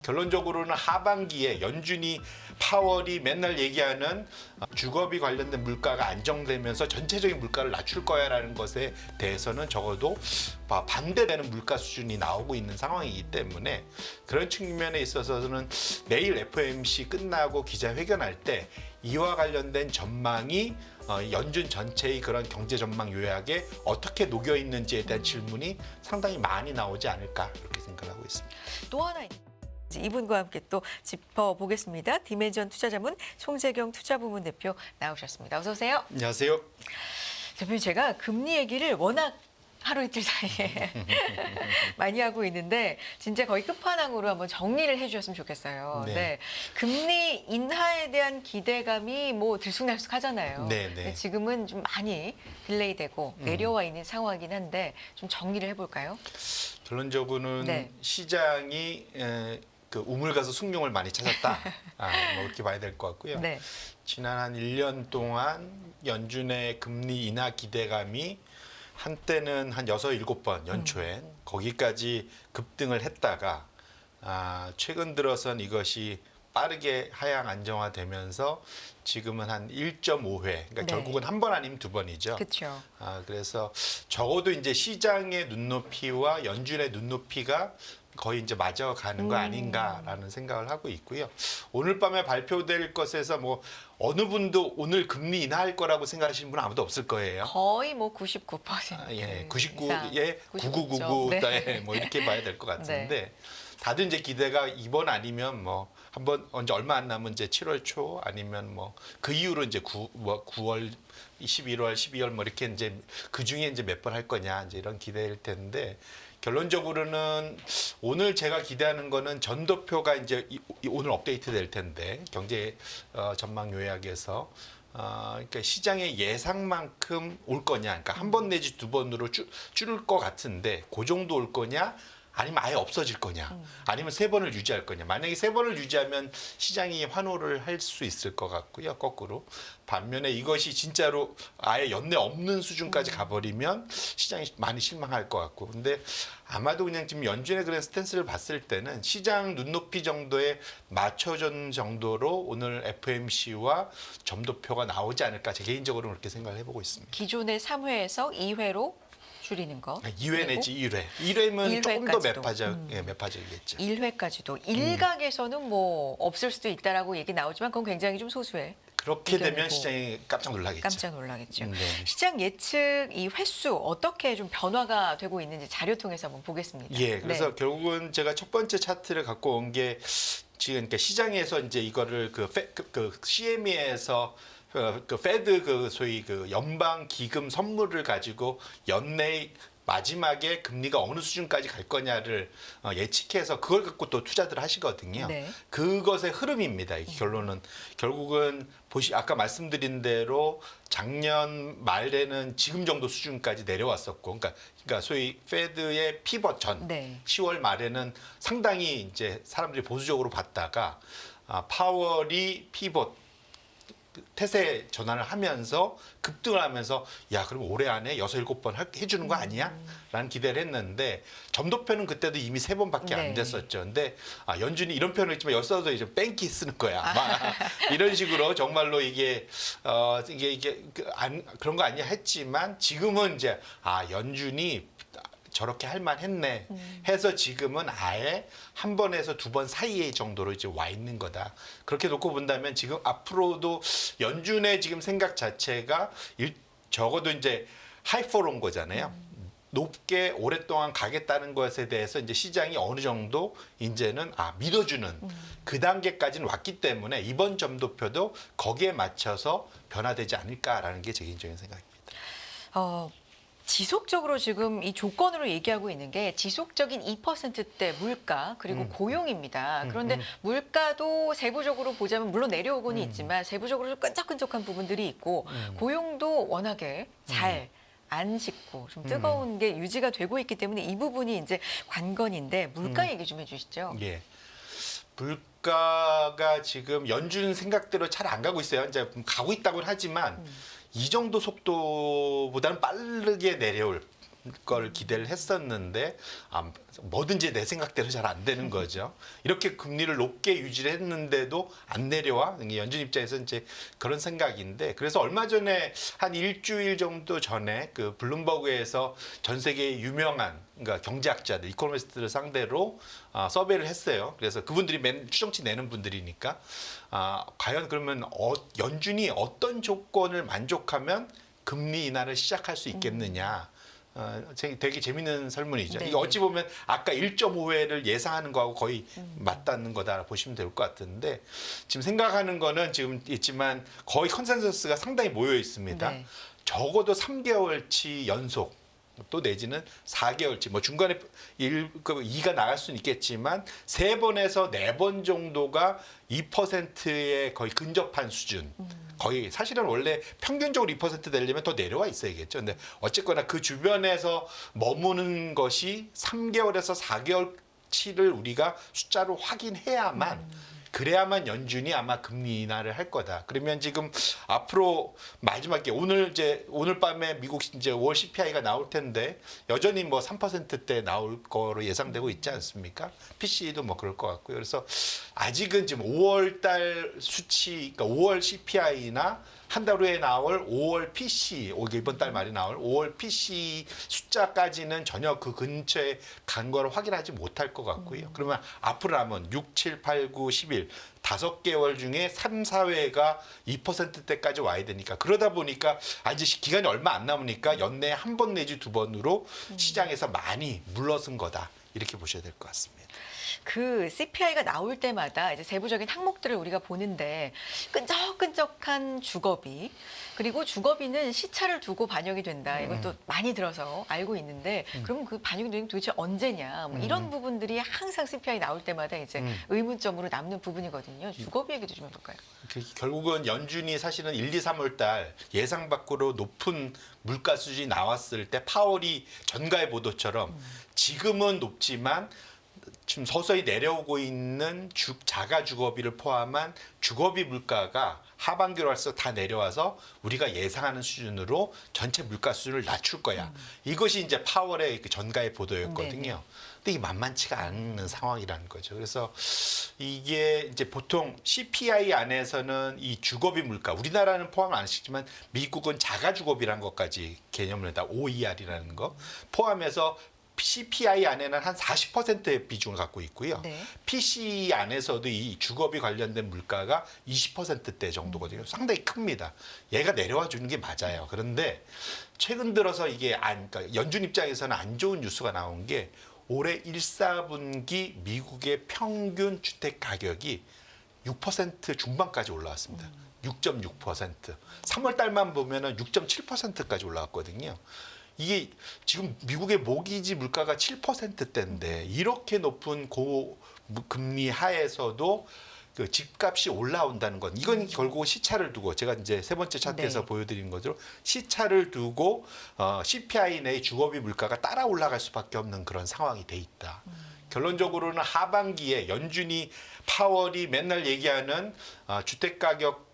결론적으로는 하반기에 연준이 파월이 맨날 얘기하는 주거비 관련된 물가가 안정되면서 전체적인 물가를 낮출 거야라는 것에 대해서는 적어도 반대되는 물가 수준이 나오고 있는 상황이기 때문에 그런 측면에 있어서는 내일 FOMC 끝나고 기자회견할 때 이와 관련된 전망이 연준 전체의 그런 경제 전망 요약에 어떻게 녹여 있는지에 대한 질문이 상당히 많이 나오지 않을까 그렇게 생각하고 있습니다. 또 하나 이분과 함께 또 짚어보겠습니다. 디멘전 투자자문 송재경 투자부문 대표 나오셨습니다. 어서 오세요. 안녕하세요. 대표님, 제가 금리 얘기를 워낙 하루 이틀 사이에 많이 하고 있는데 진짜 거의 끝판왕으로 한번 정리를 해주셨으면 좋겠어요. 네. 금리 인하에 대한 기대감이 뭐 들쑥날쑥하잖아요. 네. 근데 지금은 좀 많이 딜레이되고 내려와 있는 상황이긴 한데 좀 정리를 해볼까요? 결론적으로는 네. 시장이 그 우물 가서 숭늉을 많이 찾았다. 뭐 이렇게 봐야 될 것 같고요. 네. 지난 한 1년 동안 연준의 금리 인하 기대감이 한때는 한 6, 7번 연초에 거기까지 급등을 했다가 최근 들어선 이것이 빠르게 하향 안정화되면서 지금은 한 1.5회, 그러니까 네. 결국은 한 번 아니면 두 번이죠. 그렇죠. 그래서 적어도 이제 시장의 눈높이와 연준의 눈높이가 거의 이제 맞아가는 거 아닌가라는 생각을 하고 있고요. 오늘 밤에 발표될 것에서 뭐 어느 분도 오늘 금리 인하할 거라고 생각하시는 분은 아무도 없을 거예요. 거의 뭐 99%. 99에 9999, 네. 뭐 이렇게 봐야 될 것 같은데 네. 다들 이제 기대가 이번 아니면 뭐 한번 언제 얼마 안 남은 이제 7월 초 아니면 뭐 그 이후로 이제 9월 11월 12월 뭐 이렇게 이제 그 중에 이제 몇 번 할 거냐 이제 이런 기대일 텐데 결론적으로는 오늘 제가 기대하는 거는 전도표가 이제 오늘 업데이트 될 텐데 경제 전망 요약에서 그러니까 시장의 예상만큼 올 거냐, 그러니까 한 번 내지 두 번으로 줄을 것 같은데 그 정도 올 거냐, 아니면 아예 없어질 거냐, 아니면 세 번을 유지할 거냐. 만약에 세 번을 유지하면 시장이 환호를 할 수 있을 것 같고요, 거꾸로. 반면에 이것이 진짜로 아예 연내 없는 수준까지 가버리면 시장이 많이 실망할 것 같고. 근데 아마도 그냥 지금 연준의 그런 스탠스를 봤을 때는 시장 눈높이 정도에 맞춰준 정도로 오늘 FOMC와 점도표가 나오지 않을까, 제 개인적으로는 그렇게 생각을 해보고 있습니다. 기존의 3회에서 2회로 줄이는 거. 2회 내지 1회. 1회면 조금 더 1회까지도. 매파적이겠죠. 1회까지도. 일각에서는 뭐 없을 수도 있다라고 얘기 나오지만 그건 굉장히 좀 소수의. 그렇게 되면 의견이고. 시장이 깜짝 놀라겠죠. 깜짝 놀라겠죠. 네. 시장 예측 이 횟수 어떻게 좀 변화가 되고 있는지 자료 통해서 한번 보겠습니다. 예, 그래서 네. 결국은 제가 첫 번째 차트를 갖고 온 게 지금 그러니까 시장에서 이제 이거를 그 CME에서 그 페드 그 소위 그 연방 기금 선물을 가지고 연내 마지막에 금리가 어느 수준까지 갈 거냐를 예측해서 그걸 갖고 또 투자들 하시거든요. 네. 그것의 흐름입니다. 이 결론은 결국은 아까 말씀드린 대로 작년 말에는 지금 정도 수준까지 내려왔었고, 그러니까 소위 페드의 피벗 전 네. 10월 말에는 상당히 이제 사람들이 보수적으로 봤다가 파월이 피벗 태세 전환을 하면서 급등을 하면서 야 그럼 올해 안에 6, 7번 해주는 거 아니야? 라는 기대를 했는데 점도표는 그때도 이미 3번밖에 안 네. 됐었죠. 근데 연준이 이런 표현을 했지만 여기서도 이제 뺑기 쓰는 거야. 막 이런 식으로 정말로 이게 그런 거 아니야 했지만 지금은 이제 연준이 저렇게 할 만했네 해서 지금은 아예 한 번에서 두 번 사이의 정도로 이제 와 있는 거다. 그렇게 놓고 본다면 지금 앞으로도 연준의 지금 생각 자체가 적어도 이제 하이포로 거잖아요. 높게 오랫동안 가겠다는 것에 대해서 이제 시장이 어느 정도 이제는 믿어주는 그 단계까지는 왔기 때문에 이번 점도표도 거기에 맞춰서 변화되지 않을까라는 게 제 개인적인 생각입니다. 지속적으로 지금 이 조건으로 얘기하고 있는 게 지속적인 2%대 물가 그리고 고용입니다. 그런데 물가도 세부적으로 보자면 물론 내려오고는 있지만 세부적으로 좀 끈적끈적한 부분들이 있고 고용도 워낙에 잘 안 식고 좀 뜨거운 게 유지가 되고 있기 때문에 이 부분이 이제 관건인데 물가 얘기 좀 해주시죠. 예. 물가가 지금 연준 생각대로 잘 안 가고 있어요. 이제 가고 있다고는 하지만 이 정도 속도보다는 빠르게 내려올 걸 기대를 했었는데 뭐든지 내 생각대로 잘 안 되는 거죠. 이렇게 금리를 높게 유지를 했는데도 안 내려와. 연준 입장에서 이제 그런 생각인데, 그래서 얼마 전에 한 일주일 정도 전에 그 블룸버그에서 전 세계 유명한 그러니까 경제학자들, 이코노미스트를 상대로 서베이를 했어요. 그래서 그분들이 추정치 내는 분들이니까 과연 그러면 연준이 어떤 조건을 만족하면 금리 인하를 시작할 수 있겠느냐. 되게 재밌는 설문이죠. 네. 이게 어찌 보면 아까 1.5회를 예상하는 거하고 거의 맞닿는 거다 보시면 될 것 같은데, 지금 생각하는 거는 지금 있지만 거의 컨센서스가 상당히 모여 있습니다. 네. 적어도 3개월치 연속 또 내지는 4개월치, 뭐 중간에 2가 나갈 수는 있겠지만 3번에서 4번 정도가 2%에 거의 근접한 수준. 거의 사실은 원래 평균적으로 2% 되려면 더 내려와 있어야겠죠. 근데 어쨌거나 그 주변에서 머무는 것이 3개월에서 4개월치를 우리가 숫자로 확인해야만 그래야만 연준이 아마 금리 인하를 할 거다. 그러면 지금 앞으로 마지막에 오늘 밤에 미국 이제 5월 CPI가 나올 텐데 여전히 뭐 3%대 나올 거로 예상되고 있지 않습니까? PC도 뭐 그럴 것 같고요. 그래서 아직은 지금 5월 달 수치, 그러니까 5월 CPI나 한 달 후에 나올 5월 PC, 이번 달 말이 나올 5월 PC 숫자까지는 전혀 그 근처에 간 걸 확인하지 못할 것 같고요. 그러면 앞으로 남은 6, 7, 8, 9, 11 5개월 중에 3, 4회가 2%대까지 와야 되니까, 그러다 보니까 이제 기간이 얼마 안 남으니까 연내에 한 번 내지 2번으로 시장에서 많이 물러선 거다. 이렇게 보셔야 될 것 같습니다. 그 CPI가 나올 때마다 이제 세부적인 항목들을 우리가 보는데 끈적끈적한 주거비, 그리고 주거비는 시차를 두고 반영이 된다. 이것도 많이 들어서 알고 있는데 그러면 그 반영이 되는 게 도대체 언제냐? 뭐 이런 부분들이 항상 CPI 나올 때마다 이제 의문점으로 남는 부분이거든요. 주거비 얘기도 좀 해볼까요? 결국은 연준이 사실은 1, 2, 3월 달 예상 밖으로 높은 물가 수준이 나왔을 때 파월이 전가의 보도처럼 지금은 높지만 지금 서서히 내려오고 있는 자가 주거비를 포함한 주거비 물가가 하반기로 할수록 다 내려와서 우리가 예상하는 수준으로 전체 물가 수준을 낮출 거야. 이것이 이제 파월의 그 전가의 보도였거든요. 네네. 근데 이게 만만치가 않은 상황이라는 거죠. 그래서 이게 이제 보통 CPI 안에서는 이 주거비 물가, 우리나라는 포함을 안 시키지만 미국은 자가 주거비라는 것까지 개념을 한다. OER이라는 거 포함해서 CPI 안에는 한 40%의 비중을 갖고 있고요. 네. PCE 안에서도 이 주거비 관련된 물가가 20%대 정도거든요. 상당히 큽니다. 얘가 내려와 주는 게 맞아요. 그런데 최근 들어서 이게 그러니까 연준 입장에서는 안 좋은 뉴스가 나온 게 올해 1, 4분기 미국의 평균 주택 가격이 6% 중반까지 올라왔습니다. 6.6%. 3월 달만 보면은 6.7%까지 올라왔거든요. 이게 지금 미국의 모기지 물가가 7%대인데 이렇게 높은 고금리 하에서도 그 집값이 올라온다는 건, 이건 결국 시차를 두고, 제가 이제 세 번째 차트에서 네. 보여드린 것처럼 시차를 두고 CPI 내의 주거비 물가가 따라 올라갈 수밖에 없는 그런 상황이 돼 있다. 결론적으로는 하반기에 연준이 파월이 맨날 얘기하는 주택가격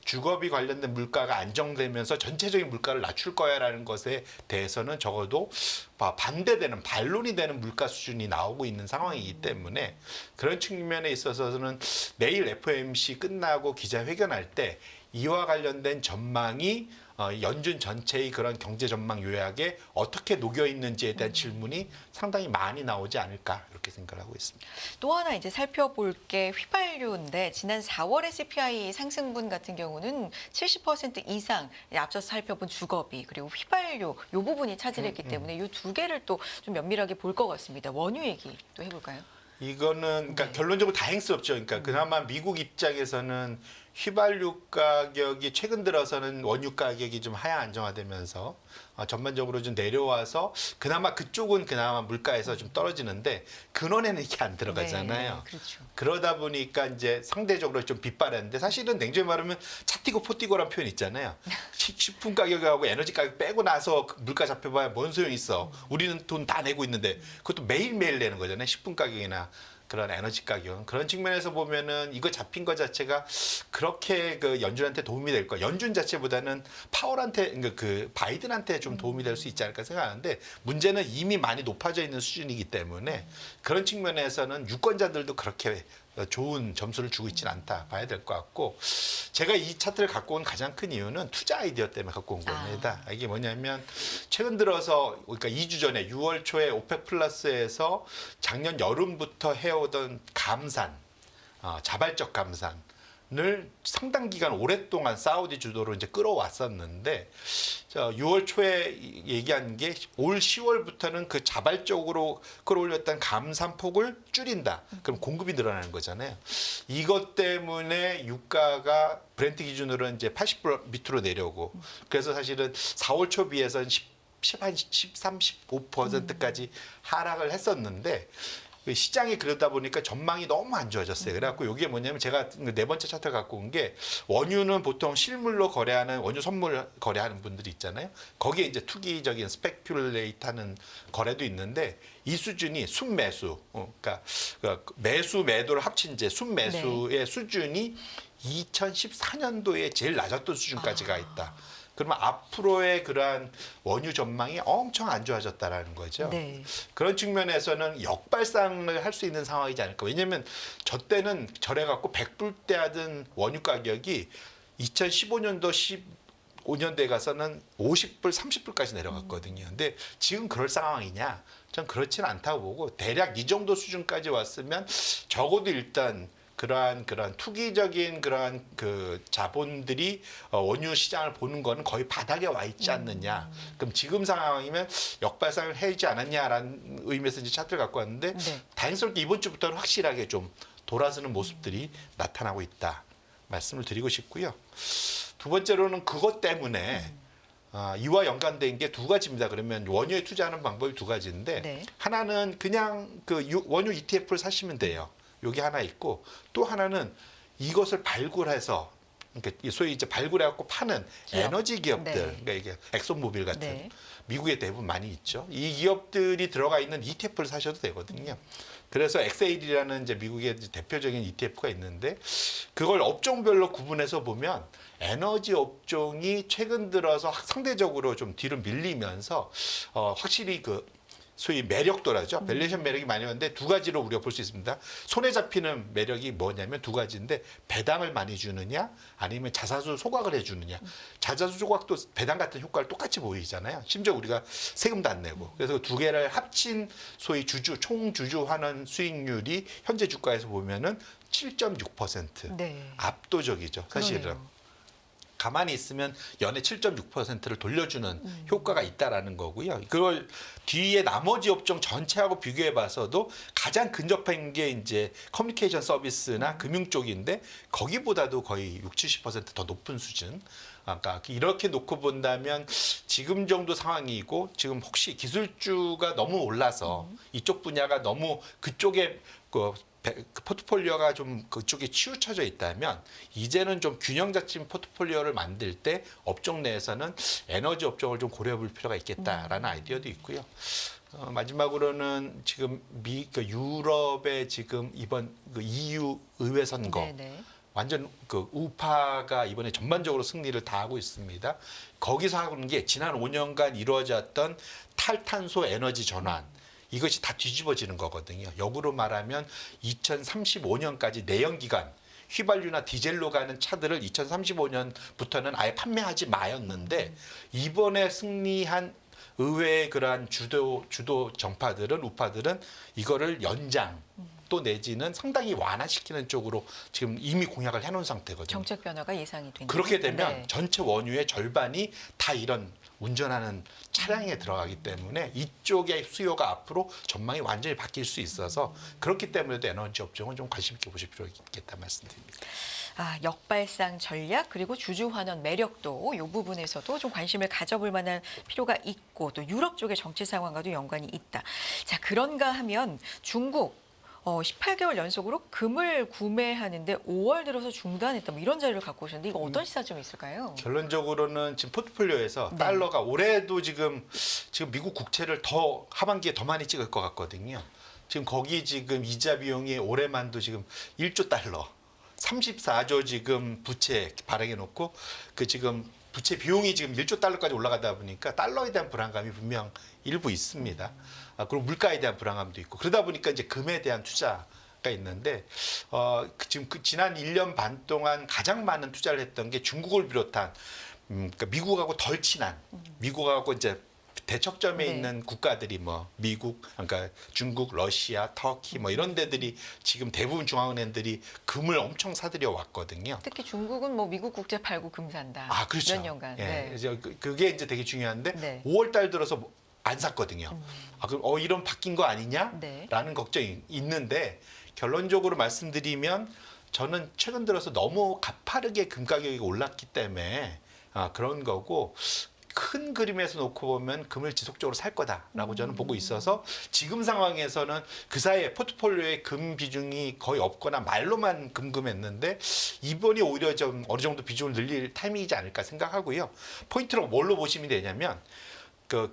주거비 관련된 물가가 안정되면서 전체적인 물가를 낮출 거야라는 것에 대해서는 적어도 반대되는, 반론이 되는 물가 수준이 나오고 있는 상황이기 때문에 그런 측면에 있어서는 내일 FOMC 끝나고 기자회견할 때 이와 관련된 전망이 연준 전체의 그런 경제 전망 요약에 어떻게 녹여 있는지에 대한 질문이 상당히 많이 나오지 않을까, 이렇게 생각을 하고 있습니다. 또 하나 이제 살펴볼 게 휘발유인데, 지난 4월의 CPI 상승분 같은 경우는 70% 이상 앞서서 살펴본 주거비 그리고 휘발유 이 부분이 차지했기 때문에 이 두 개를 또 좀 면밀하게 볼 것 같습니다. 원유 얘기 또 해볼까요? 이거는 그러니까 네. 결론적으로 다행스럽죠. 그러니까 그나마 미국 입장에서는 휘발유 가격이 최근 들어서는 원유 가격이 좀 하향 안정화되면서 전반적으로 좀 내려와서 그나마 그쪽은 그나마 물가에서 좀 떨어지는데 근원에는 이게 안 들어가잖아요. 네, 그렇죠. 그러다 보니까 이제 상대적으로 좀 빗바랐는데, 사실은 냉정히 말하면 차 튀고 포 튀고라는 표현 있잖아요. 식품 가격하고 에너지 가격 빼고 나서 물가 잡혀봐야 뭔 소용 있어. 우리는 돈 다 내고 있는데 그것도 매일매일 내는 거잖아요. 식품 가격이나 그런 에너지 가격 그런 측면에서 보면은 이거 잡힌 것 자체가 그렇게 그 연준한테 도움이 될 거. 연준 자체보다는 파월한테 그 바이든한테 좀 도움이 될 수 있지 않을까 생각하는데 문제는 이미 많이 높아져 있는 수준이기 때문에 그런 측면에서는 유권자들도 그렇게 좋은 점수를 주고 있지는 않다 봐야 될 것 같고 제가 이 차트를 갖고 온 가장 큰 이유는 투자 아이디어 때문에 갖고 온 겁니다. 이게 뭐냐면 최근 들어서 그러니까 2주 전에 6월 초에 오펙 플러스에서 작년 여름부터 해오던 감산, 자발적 감산을 상당 기간 오랫동안 사우디 주도로 이제 끌어왔었는데 6월 초에 얘기한 게 올 10월부터는 그 자발적으로 끌어올렸던 감산폭을 줄인다. 그럼 공급이 늘어나는 거잖아요. 이것 때문에 유가가 브렌트 기준으로 이제 80불 밑으로 내려오고 그래서 사실은 4월 초 비해서는 13, 15%까지 하락을 했었는데 시장이 그러다 보니까 전망이 너무 안 좋아졌어요. 그래갖고 이게 뭐냐면 제가 네 번째 차트를 갖고 온 게 원유는 보통 실물로 거래하는 원유 선물 거래하는 분들이 있잖아요. 거기에 이제 투기적인 스페큘레이트하는 거래도 있는데 이 수준이 순매수, 그러니까 매수 매도를 합친 이제 순매수의 수준이 2014년도에 제일 낮았던 수준까지 가 있다. 그러면 앞으로의 그러한 원유 전망이 엄청 안 좋아졌다라는 거죠. 네. 그런 측면에서는 역발상을 할 수 있는 상황이지 않을까. 왜냐하면 저 때는 저래갖고 100불대 하던 원유 가격이 2015년도 15년대에 가서는 50불, 30불까지 내려갔거든요. 근데 지금 그럴 상황이냐? 전 그렇지는 않다고 보고 대략 이 정도 수준까지 왔으면 적어도 일단 그러한 투기적인 그러한 그 자본들이 원유 시장을 보는 거는 거의 바닥에 와 있지 않느냐. 그럼 지금 상황이면 역발상을 해야지 않았냐라는 의미에서 이제 차트를 갖고 왔는데 다행스럽게 이번 주부터는 확실하게 좀 돌아서는 모습들이 나타나고 있다. 말씀을 드리고 싶고요. 두 번째로는 그것 때문에 이와 연관된 게 두 가지입니다. 그러면 원유에 투자하는 방법이 두 가지인데 하나는 그냥 그 원유 ETF를 사시면 돼요. 여기 하나 있고 또 하나는 이것을 발굴해서 그러니까 소위 이제 발굴해갖고 파는 기업. 에너지 기업들, 그러니까 이게 엑소모빌 같은 미국에 대부분 많이 있죠. 이 기업들이 들어가 있는 ETF를 사셔도 되거든요. 그래서 엑세일이라는 이제 미국의 대표적인 ETF가 있는데 그걸 업종별로 구분해서 보면 에너지 업종이 최근 들어서 상대적으로 좀 뒤로 밀리면서 확실히 그 소위 매력도라죠. 밸류에이션 매력이 많이 오는데 두 가지로 우리가 볼 수 있습니다. 손에 잡히는 매력이 뭐냐면 두 가지인데 배당을 많이 주느냐 아니면 자사주 소각을 해주느냐. 자사주 소각도 배당 같은 효과를 똑같이 보이잖아요. 심지어 우리가 세금도 안 내고. 그래서 두 개를 합친 소위 총 주주 환원 수익률이 현재 주가에서 보면은 7.6%. 압도적이죠. 사실은. 그러네요. 가만히 있으면 연에 7.6%를 돌려주는 효과가 있다라는 거고요. 그걸 뒤에 나머지 업종 전체하고 비교해 봐서도 가장 근접한 게 이제 커뮤니케이션 서비스나 금융 쪽인데 거기보다도 거의 60-70% 더 높은 수준. 아까 이렇게 놓고 본다면 지금 정도 상황이고 지금 혹시 기술주가 너무 올라서 이쪽 분야가 너무 그쪽에 그 포트폴리오가 좀 그쪽에 치우쳐져 있다면 이제는 좀 균형 잡힌 포트폴리오를 만들 때 업종 내에서는 에너지 업종을 좀 고려해 볼 필요가 있겠다라는 아이디어도 있고요. 마지막으로는 지금 유럽의 지금 이번 그 EU 의회 선거 완전 그 우파가 이번에 전반적으로 승리를 다 하고 있습니다. 거기서 하는 게 지난 5년간 이루어졌던 탈탄소 에너지 전환 이것이 다 뒤집어지는 거거든요. 역으로 말하면 2035년까지 내연기관 휘발유나 디젤로 가는 차들을 2035년부터는 아예 판매하지 마였는데 이번에 승리한 의회의 그러한 주도 정파들은 우파들은 이거를 연장 또 내지는 상당히 완화시키는 쪽으로 지금 이미 공약을 해놓은 상태거든요. 정책 변화가 예상이 되는. 그렇게 되면 전체 원유의 절반이 다 이런 운전하는 차량에 들어가기 때문에 이쪽의 수요가 앞으로 전망이 완전히 바뀔 수 있어서 그렇기 때문에도 에너지 업종은 좀 관심 있게 보실 필요가 있겠다 말씀드립니다. 역발상 전략 그리고 주주 환원 매력도 이 부분에서도 좀 관심을 가져볼 만한 필요가 있고 또 유럽 쪽의 정치 상황과도 연관이 있다. 자, 그런가 하면 중국 18개월 연속으로 금을 구매하는데 5월 들어서 중단했다. 뭐 이런 자료를 갖고 오셨는데 이거 어떤 시사점이 있을까요? 결론적으로는 지금 포트폴리오에서 달러가 올해도 지금 미국 국채를 더 하반기에 더 많이 찍을 것 같거든요. 지금 거기 지금 이자 비용이 올해만도 지금 1조 달러, 34조 지금 부채 발행해 놓고 그 지금 부채 비용이 지금 1조 달러까지 올라가다 보니까 달러에 대한 불안감이 분명 일부 있습니다. 그리고 물가에 대한 불안감도 있고 그러다 보니까 이제 금에 대한 투자가 있는데 지금 지난 1년 반 동안 가장 많은 투자를 했던 게 중국을 비롯한 그러니까 미국하고 덜 친한 미국하고 이제 대척점에 네. 있는 국가들이 뭐 미국, 그러니까 중국, 러시아, 터키 뭐 이런 데들이 지금 대부분 중앙은행들이 금을 엄청 사들여 왔거든요. 특히 중국은 뭐 미국 국채 팔고 금 산다. 아, 그렇죠. 몇 년간. 예. 네. 이제 그게 이제 되게 중요한데 네. 5월 달 들어서 안 샀거든요. 그럼 이런 바뀐 거 아니냐? 네. 라는 걱정이 있는데 결론적으로 말씀드리면 저는 최근 들어서 너무 가파르게 금 가격이 올랐기 때문에 그런 거고 큰 그림에서 놓고 보면 금을 지속적으로 살 거다라고 저는 보고 있어서 지금 상황에서는 그 사이에 포트폴리오에 금 비중이 거의 없거나 말로만 금금했는데 이번이 오히려 좀 어느 정도 비중을 늘릴 타이밍이지 않을까 생각하고요. 포인트로 뭘로 보시면 되냐면 그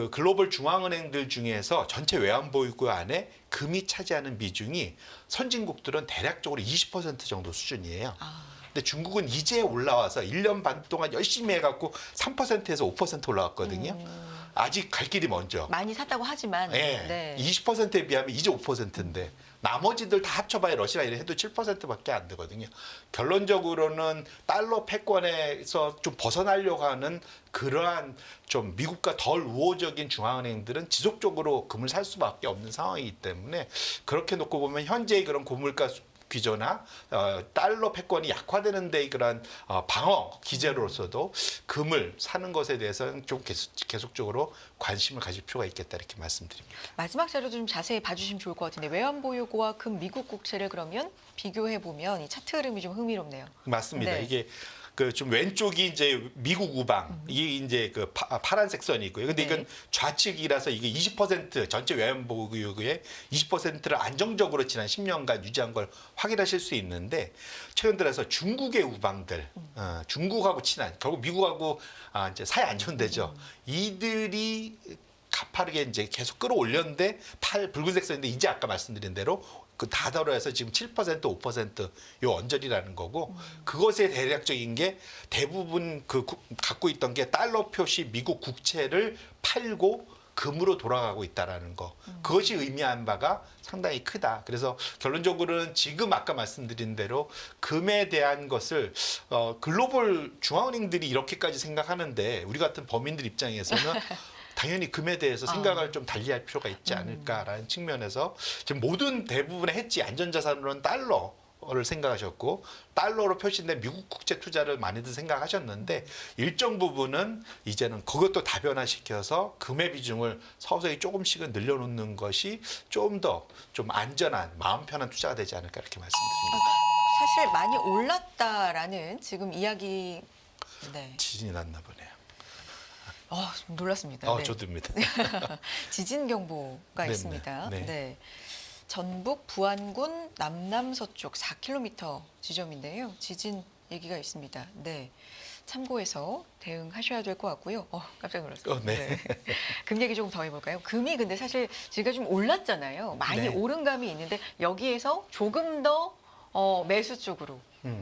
글로벌 중앙은행들 중에서 전체 외환보유고 안에 금이 차지하는 비중이 선진국들은 대략적으로 20% 정도 수준이에요. 근데 중국은 이제 올라와서 1년 반 동안 열심히 해갖고 3%에서 5% 올라왔거든요. 아직 갈 길이 먼저. 많이 샀다고 하지만 네. 네. 20%에 비하면 이제 5%인데 나머지들 다 합쳐봐야 러시아 이래 해도 7%밖에 안 되거든요. 결론적으로는 달러 패권에서 좀 벗어나려고 하는 그러한 좀 미국과 덜 우호적인 중앙은행들은 지속적으로 금을 살 수밖에 없는 상황이기 때문에 그렇게 놓고 보면 현재의 그런 고물가 기조나 달러 패권이 약화되는 데 그런 방어 기제로서도 금을 사는 것에 대해서는 좀 계속적으로 관심을 가질 필요가 있겠다 이렇게 말씀드립니다. 마지막 자료 좀 자세히 봐주시면 좋을 것 같은데 외환보유고와 금 미국 국채를 그러면 비교해 보면 이 차트 흐름이 좀 흥미롭네요. 맞습니다. 네. 이게 그 좀 왼쪽이 이제 미국 우방, 이게 이제 그 파란색 선이 있고요. 근데 이건 네. 좌측이라서 이게 20% 전체 외환보유고의 20%를 안정적으로 지난 10년간 유지한 걸 확인하실 수 있는데 최근 들어서 중국의 우방들, 중국하고 친한 결국 미국하고 이제 사이 안 좋은데죠. 이들이 가파르게 이제 계속 끌어올렸는데 붉은색 선인데 이제 아까 말씀드린 대로 그 다더러해서 지금 7% 5%요 언저리라는 거고 그것의 대략적인 게 대부분 갖고 있던 게 달러 표시 미국 국채를 팔고 금으로 돌아가고 있다라는 거. 그것이 의미한 바가 상당히 크다. 그래서 결론적으로는 지금 아까 말씀드린 대로 금에 대한 것을 글로벌 중앙은행들이 이렇게까지 생각하는데 우리 같은 범인들 입장에서는 당연히 금에 대해서 생각을 좀 달리할 필요가 있지 않을까라는 측면에서 지금 모든 대부분의 해지 안전자산으로는 달러를 생각하셨고 달러로 표시된 미국 국채 투자를 많이들 생각하셨는데 일정 부분은 이제는 그것도 다변화시켜서 금의 비중을 서서히 조금씩은 늘려놓는 것이 좀 더 좀 안전한 마음 편한 투자가 되지 않을까 이렇게 말씀드립니다. 사실 많이 올랐다라는 지금 이야기. 네. 지진이 났나 보네요. 좀 놀랐습니다. 네. 저도입니다. 지진 경보가 네, 있습니다. 네. 네. 전북 부안군 남남서쪽 4km 지점인데요. 지진 얘기가 있습니다. 네. 참고해서 대응하셔야 될 것 같고요. 깜짝 놀랐어요. 네. 금 얘기 조금 더 해볼까요? 금이 근데 사실 지금 좀 올랐잖아요. 많이 네. 오른 감이 있는데 여기에서 조금 더 매수 쪽으로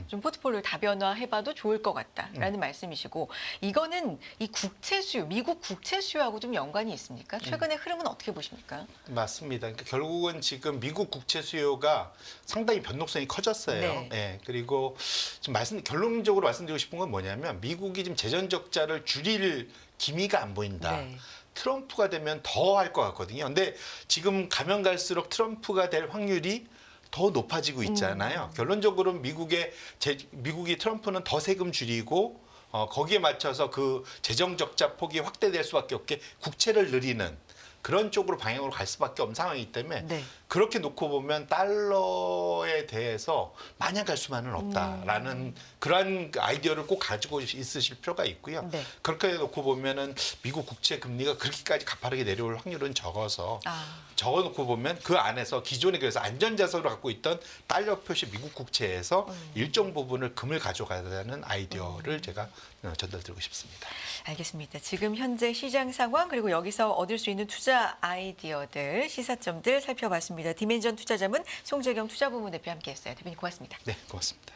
좀 포트폴리오를 다변화해봐도 좋을 것 같다라는 말씀이시고 이거는 이 국채 수요, 미국 국채 수요하고 좀 연관이 있습니까? 최근의 흐름은 어떻게 보십니까? 맞습니다. 그러니까 결국은 지금 미국 국채 수요가 상당히 변동성이 커졌어요. 네. 예, 그리고 지금 결론적으로 말씀드리고 싶은 건 뭐냐면 미국이 지금 재정 적자를 줄일 기미가 안 보인다. 네. 트럼프가 되면 더 할 것 같거든요. 근데 지금 가면 갈수록 트럼프가 될 확률이 더 높아지고 있잖아요. 결론적으로 미국이 트럼프는 더 세금 줄이고 거기에 맞춰서 그 재정 적자 폭이 확대될 수밖에 없게 국채를 늘리는 그런 쪽으로 방향으로 갈 수밖에 없는 상황이기 때문에 네. 그렇게 놓고 보면 달러에 대해서 마냥 갈 수만은 없다라는 그러한 아이디어를 꼭 가지고 있으실 필요가 있고요. 네. 그렇게 놓고 보면은 미국 국채 금리가 그렇게까지 가파르게 내려올 확률은 적어서 적어놓고 보면 그 안에서 기존에 그래서 안전자산으로 갖고 있던 달러 표시 미국 국채에서 일정 부분을 금을 가져가자는 아이디어를 제가 전달드리고 싶습니다. 알겠습니다. 지금 현재 시장 상황 그리고 여기서 얻을 수 있는 투자 투자 아이디어들, 시사점들 살펴봤습니다. 디멘전 투자자문 송재경 투자부문 대표 함께했어요. 대표님 고맙습니다. 네, 고맙습니다.